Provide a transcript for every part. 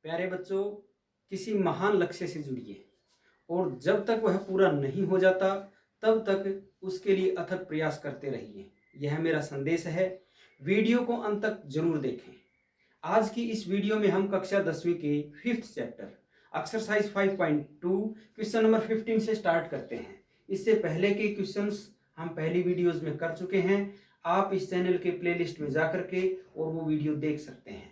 प्यारे बच्चों, किसी महान लक्ष्य से जुड़िए और जब तक वह पूरा नहीं हो जाता तब तक उसके लिए अथक प्रयास करते रहिए। यह मेरा संदेश है। वीडियो को अंत तक जरूर देखें। आज की इस वीडियो में हम कक्षा 10वीं के 5th chapter exercise 5.2 question number 15 से स्टार्ट करते हैं। इससे पहले के क्वेश्चंस हम पहली वीडियोस में कर चुके हैं। आप इस चैनल के प्लेलिस्ट में जाकर के और वो वीडियो देख सकते हैं।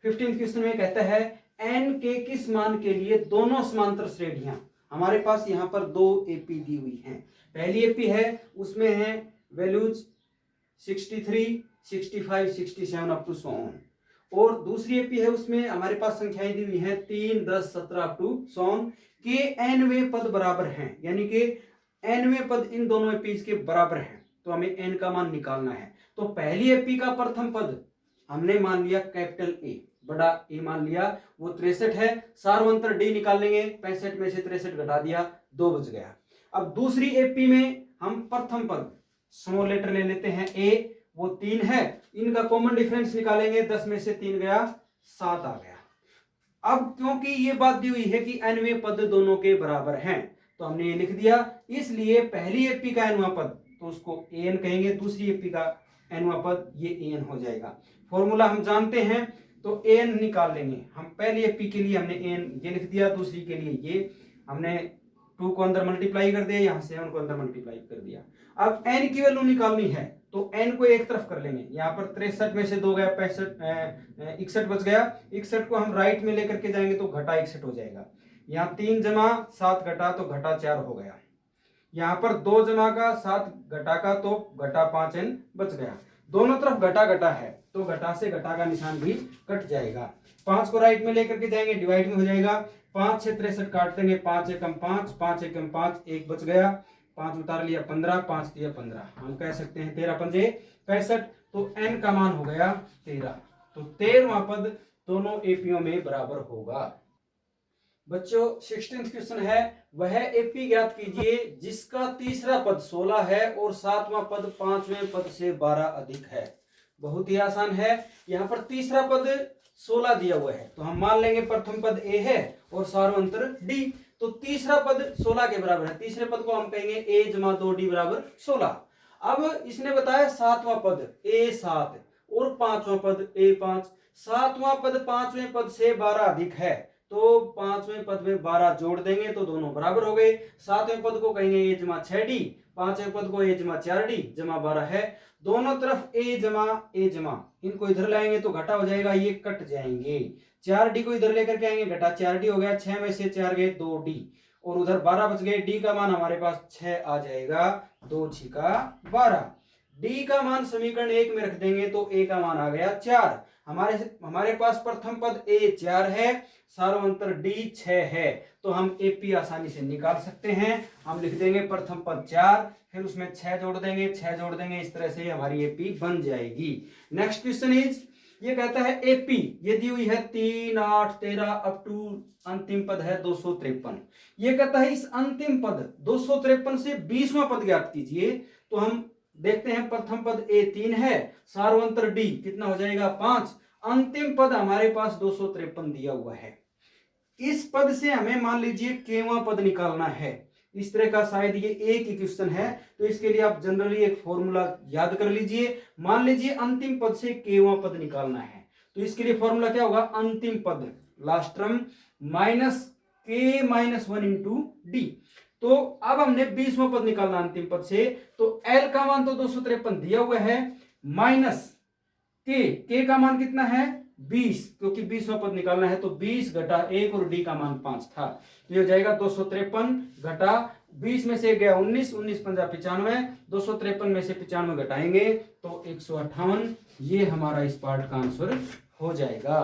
15 क्वेश्चन में कहता है n के किस मान के लिए दोनों समांतर श्रेणियां, हमारे पास यहाँ पर दो एपी दी हुई हैं। पहली एपी है उसमें है values 63, 65, 67 up to so on, और दूसरी एपी है उसमें हमारे पास संख्याएं दी हुई हैं 3, 10, 17 अप टू सो ऑन के nवें पद बराबर हैं, यानी कि nवें पद इन दोनों एपीज के बराबर हैं। तो हमें n का मान निकालना है। तो पहली एपी का प्रथम पद हमने मान लिया कैपिटल ए, बड़ा ए मान लिया, वो 63 है। सार्वंतर डी निकाल लेंगे, 65 में से 63 घटा दिया, 2 बच गया। अब दूसरी एपी में हम प्रथम पद स्मॉल लेटर ले लेते हैं ए, वो 3 है। इनका कॉमन डिफरेंस निकालेंगे, 10 में से 3 गया, 7 आ गया। अब क्योंकि ये बात दी हुई है कि nवें पद दोनों के बराबर हैं, तो हमने ये लिख दिया। इसलिए पहली एपी का nवां पद तो उसको an कहेंगे, दूसरी एपी का nवां पद ये an हो जाएगा। फॉर्मूला हम जानते हैं तो an निकाल लेंगे हम। पहली एपी के लिए हमने an ये लिख दिया, दूसरी के लिए ये हमने 2 को अंदर मल्टीप्लाई कर दिया, यहाँ 7 को अंदर मल्टीप्लाई कर दिया। अब n की वैल्यू निकालनी है तो n को एक तरफ कर लेंगे। यहाँ पर 63 में से 2 गया, 61 बच गया। 61 को हम राइट में लेकर के जाएंगे तो घटा 61 हो जाएगा। यहाँ 3 जमा 7 घटा तो घटा 4 हो गया। यहाँ पर 2 जमा का 7 घटा का तो घटा 5n बच गया। दोनों तरफ घटा घटा है तो घटा से घटा का निशान भी कट जाएगा। 5 को राइट में लेकर के जाएंगे, डिवाइड में हो जाएगा। 5 से 63 काट देंगे, 5 एकम 5, 5 एकम 5, 1 बच गया। 5 उतार लिया 15, 5 दिया 15, हम कह सकते हैं 13 पंजे 65। तो n का मान हो गया 13। तो 13वां पद दोनों एपीओ में बराबर होगा। बच्चों 16th क्वेश्चन है, वह एपी ज्ञात कीजिए जिसका तीसरा पद 16 है और 7वां पद 5वें पद से 12 अधिक है। बहुत ही आसान है। यहाँ पर तीसरा पद 16 दिया हुआ है तो हम मान लेंगे प्रथम पद ए है और सार्वंतर डी। तो तीसरा पद 16 के बराबर है, तीसरे पद को हम कहेंगे a जमा 2d बराबर 16। अब इसने बताया 7वां पद a7 और 5वां पद a5। 7वां पद 5वें पद से 12 अधिक है तो 5वें पद में 12 जोड़ देंगे तो दोनों बराबर हो गए। 7वें पद को कहेंगे a जमा 6d, 5वें पद को a जमा 4d जमा 12 है। दोनों तरफ a जमा, इनको इधर लाएंगे तो घटा हो जाएगा, ये कट जाएंगे। 4d को इधर लेकर के आएंगे, घटा 4d हो गया। 6 में से 4 गए 2d और उधर 12 बच गए। d का मान हमारे पास 6 आ जाएगा, 2 6 12। d का मान समीकरण 1 में रख देंगे तो a का मान आ गया 4। हमारे पास प्रथम पद a 4 है, सार्वंतर d 6 है, तो हम एपी आसानी से निकाल सकते हैं। हम लिख देंगे प्रथम पद 4, फिर उसमें 6 जोड़ देंगे, 6 जोड़ देंगे, इस तरह से हमारी एपी बन जाएगी। नेक्स्ट क्वेश्चन इज, ये कहता है एपी, ये दी हुई है 3, 8, 13 अप टू अंतिम पद है 253। ये कहता है इस अंतिम पद 253 से 20वां पद ज्ञात कीजिए। तो हम देखते हैं, प्रथम पद ए 3 है, सार्वंतर डी कितना हो जाएगा 5, अंतिम पद हमारे पास 253 दिया हुआ है। इस पद से हमें मान लीजिए केवां पद निकालना है। इस तरह का शायद ये एक ही क्वेश्चन है, तो इसके लिए आप जनरली एक फॉर्मूला याद कर लीजिए। मान लीजिए अंतिम पद से केवां पद निकालना है, तो इसके लिए फॉर्मूला क्या होगा, अंतिम पद लास्ट टर्म माइनस के माइनस 1 इंटू डी। तो अब हमने 20वां पद निकालना अंतिम पद से, तो एल का मान तो 253 दिया हुआ है, माइनस के का मान कितना है 20, क्योंकि 20वां पद निकालना है तो 20 घटा 1 और डी का मान 5 था, तो ये हो जाएगा 253 घटा 20 में से गया 19, 19 पंजा 95, 253 में से 95 घटाएंगे तो 158। ये हमारा इस पार्ट का आंसर हो जाएगा।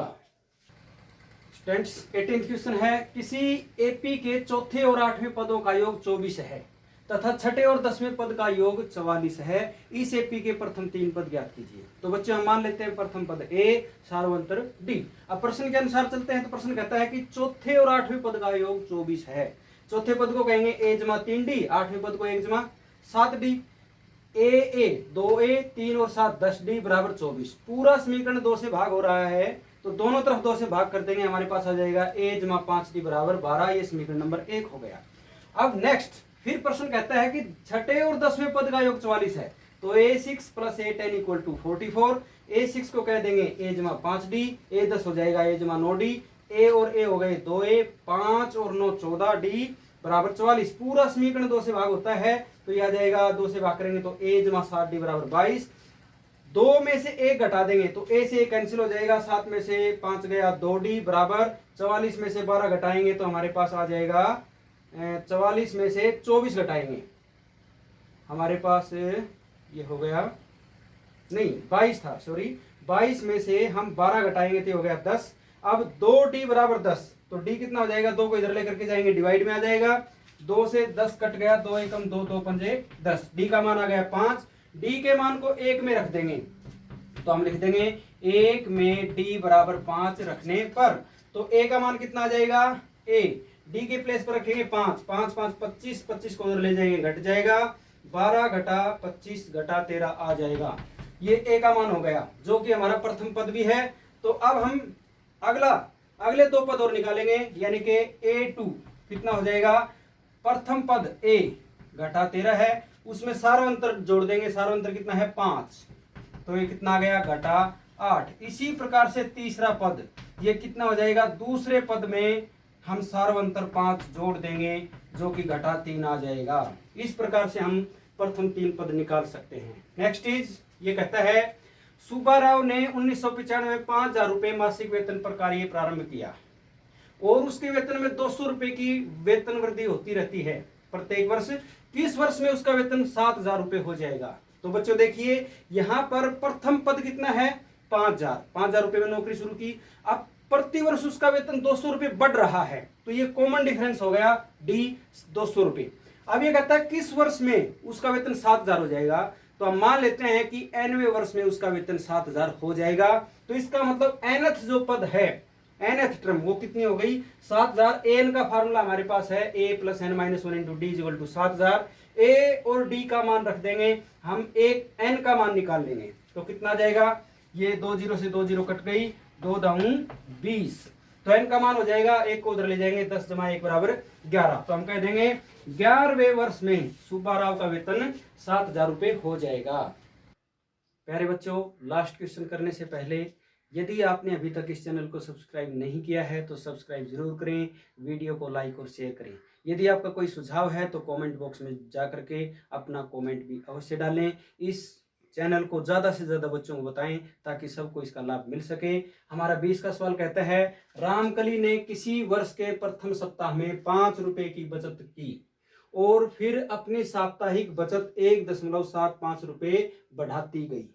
स्टूडेंट्स 18th क्वेश्चन है, किसी एपी के चौथे और 8वें पदों का योग 24 है तथा छठे और 10वें पद का योग 44 है। इस एपी के प्रथम 3 पद ज्ञात कीजिए। तो बच्चे हम मान लेते हैं प्रथम पद ए, सार्वंतर डी। अब प्रश्न के अनुसार चलते हैं तो प्रश्न कहता है कि चौथे और 8वें पद का योग 24 है। चौथे पद को कहेंगे a जमा 3d, 8वें पद को 1 जमा 7d। a 2a 3 और 7 10d बराबर 24। पूरा समीकरण 2 से भाग हो रहा है तो दोनों तरफ 2 से भाग कर देंगे, हमारे पास आ जाएगा a जमा 5d बराबर 12। ये समीकरण नंबर 1 हो गया। अब नेक्स्ट फिर प्रश्न कहता है कि छठे और 10वें पद का योग 44 है, तो a6 plus a10 equal to 44। a6 को कह देंगे a जमा 5d, a10 हो जाएगा a जमा 9d, a और a हो गए 2a, 5 और 9 14d बराबर 44। पूरा समीकरण 2 से भाग होता है, तो यह आ जाएगा 2 से भाग करेंगे तो a जमा 7d बराबर 22। 2 में से 1 घटा देंगे तो a से 1 कैंसिल हो जाएगा, 7 में से 5 गया 2d बराबर 44 में से 12 घटाएंगे तो हमारे पास आ जाएगा 44 में से 24 घटाएंगे, हमारे पास ये हो गया, नहीं 22 था, सॉरी 22 में से हम 12 घटाएंगे तो हो गया 10। अब 2d बराबर 10, तो d कितना हो जाएगा, 2 को इधर लेकर के जाएंगे डिवाइड में आ जाएगा, 2 से 10 कट गया, 2 एकम 2, 2 पंजे 10, d का मान आ गया 5। d के मान को 1 में रख देंगे तो हम लिख देंगे 1 में d बराबर 5 रखने पर, तो a का मान कितना आ जाएगा, a d के प्लेस पर रखेंगे 5, 5 5 25, 25 को उधर ले जाएंगे घट जाएगा, 12 घटा 25 घटा 13 आ जाएगा। ये a का मान हो गया जो कि हमारा प्रथम पद भी है। तो अब हम अगले 2 पद और निकालेंगे, यानी कि a2 कितना हो जाएगा, प्रथम पद a घटा 13 है, उसमें सारा अंतर जोड़ देंगे, सारा अंतर कितना है 5, तो ये कितना आ गया घटा 8। इसी प्रकार से तीसरा पद ये कितना हो जाएगा, दूसरे पद में हम सार्वंतर 5 जोड़ देंगे जो कि घटा 3 आ जाएगा। इस प्रकार से हम प्रथम 3 पद निकाल सकते हैं। नेक्स्ट इज ये कहता है सुब्बाराव ने 1995 में 5,000 रुपए मासिक वेतन पर कार्य प्रारंभ किया और उसके वेतन में 200 रुपए की वेतन वृद्धि होती रहती है प्रत्येक वर्ष। 30 वर्ष में उसका वेतन 7,000 रुपए हो जाएगा। तो बच्चों देखिए यहाँ पर प्रथम पद कितना है 5,000 रुपए में नौकरी शुरू की, अब प्रति वर्ष उसका वेतन 200 रुपए बढ़ रहा है, तो ये कॉमन डिफरेंस हो गया डी 200 रुपए। अब ये कहता है किस वर्ष में उसका वेतन 7,000 हो जाएगा, तो हम मान लेते हैं कि nवें वर्ष में उसका वेतन 7,000 हो जाएगा। तो इसका मतलब nth जो पद है, nth टर्म वो कितनी हो गई 7,000। an का फार्मूला हमारे पास है a plus n minus 1 into d equal to 7,000। a और d का मान रख देंगे, हम एक n का मान निकाल लेंगे, तो कितना आ जाएगा, ये 2 0 से 2 0 कट गई, 2 दाऊं 20, तो n का मान हो जाएगा, 1 को उधर ले जाएंगे, 10 जमा 1 बराबर 11। तो हम कह देंगे 11वें वर्ष में सुब्बाराव का वेतन 7,000 रुपए हो जाएगा। प्यारे बच्चों, लास्ट क्वेश्चन करने से पहले यदि आपने अभी तक इस चैनल को सब्सक्राइब नहीं किया है तो सब्सक्राइब जरूर करें, वीडियो को लाइक और शेयर करें। यदि आपका कोई सुझाव है तो कमेंट बॉक्स में जा करके अपना कमेंट भी अवश्य डालें। इस चैनल को ज़्यादा से ज़्यादा बच्चों को बताएं ताकि सबको इसका लाभ मिल सके। हमारा 20 का सवाल कहता है रामकली ने किसी वर्ष के प्रथम सप्ताह में 5 रुपए की बचत की और फिर अपनी साप्ताहिक बचत 1.75 रुपए बढ़ाती गई।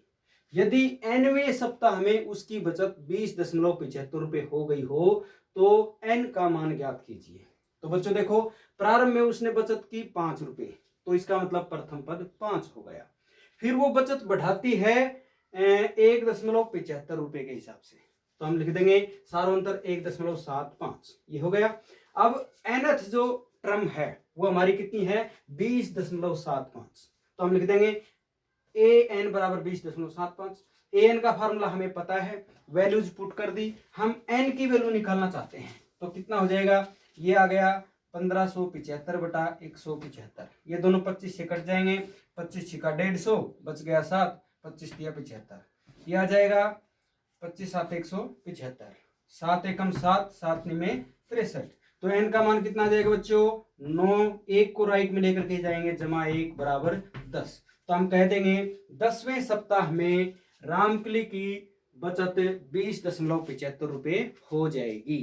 यदि nवें सप्ताह में उसकी बचत 20.75 रुपए हो गई हो तो n का मान ज्ञात कीजिए। तो बच्चों देखो, प्रारंभ में उसने बचत की 5 रुपए, तो इसका मतलब प्रथम पद 5 हो गया। फिर वो बचत बढ़ाती है 1.75 रुपए के हिसाब से, तो हम लिख देंगे सार्वंतर 1.75, ये हो गया। अब nth जो टर्म है वो हमारी कितनी है 20.75, तो हम लिख देंगे an बराबर 20.75। an का फार्मूला हमें पता है, वैल्यूज पुट कर दी, हम n की वैल्यू निकालना चाहते हैं, तो कितना हो जाएगा, ये आ गया 1575 बटा 175, ये दोनों 25 से कट जाएंगे, 25 छिका 150, बच गया 7, 25 दिया 75, ये आ जाएगा 25 7 175, 7 एकम 7, 7 में 63। तो n का मान कितना आ जाएगा बच्चों 9, 1 को राइट में लेकर के जाएंगे, जमा 1 बराबर 10। तो हम कह देंगे 10वें सप्ताह में रामकली की बचत 20.75 रुपए हो जाएगी।